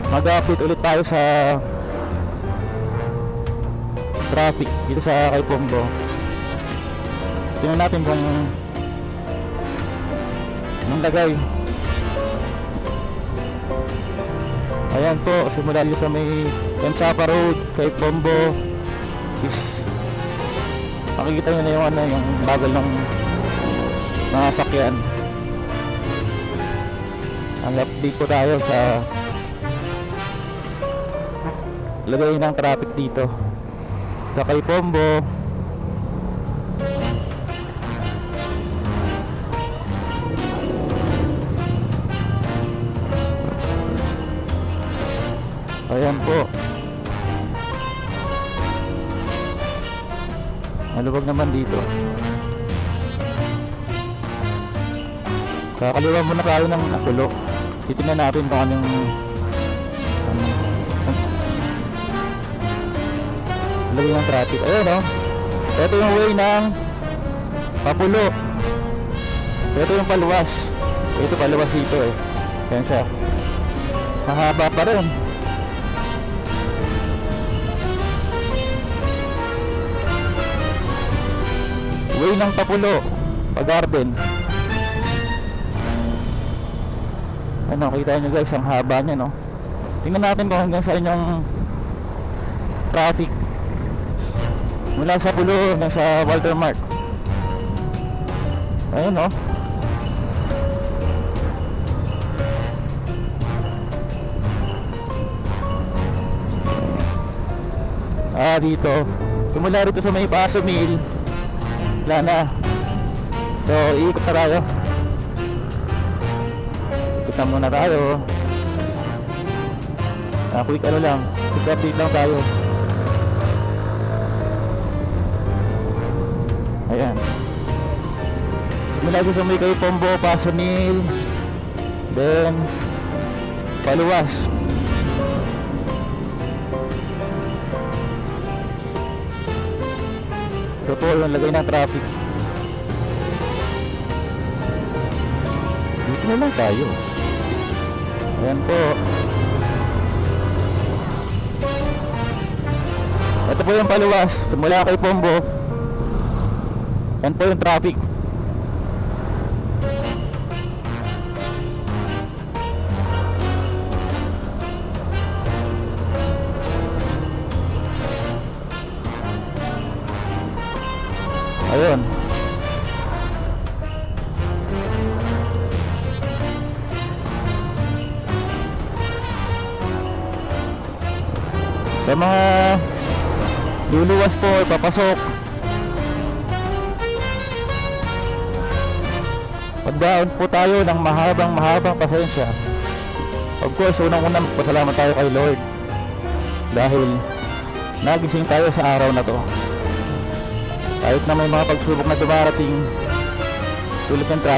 Mag-update ulit tayo sa traffic dito sa kay Pombo. Tingnan natin kung anong lagay. Ayan po, simula dito sa may Kensapa Road kay Pombo is makikita nyo na yung ano, yung bagal ng mga sakyan. Ang update po tayo sa lagay ng traffic dito sa kay Pombo. Ayan po, maluwag naman dito. Kakaliwa muna tayo ng Nakulo. Titingnan natin kung anong lagay ng traffic. Ayun o, ito yung way ng Papulo. Ito yung paluwas. Ito paluwas dito eh. Ayan siya, mahaba pa rin. Way ng Papulo, Pag-Garden. Ano, kita nyo guys, ang haba nya, no? Tingnan natin kung hanggang saan yung traffic mula sa Pulo hanggang sa Walter Mart. Ayun, no? Dito simula rito sa may Paso Mill, wala na. So, iikot na tayo. Ikot na muna tayo. Quick ano lang, quick update lang tayo. Ayan, simula sa may kay Pombo, Paso Mill, then paluwas. Ito po yung lagay ng traffic. Dito na lang tayo. Ayan po. Ito po yung paluwas simula kay Pombo. Ayan po yung traffic. Ayun. Sa mga luluwas po, papasok, pagdaan po tayo ng mahabang pasensya. Of course, unang-unang pasalamat tayo kay Lord dahil nagising tayo sa araw na to. Kahit na may mga pagsubok na dumarating tulad ng traffic,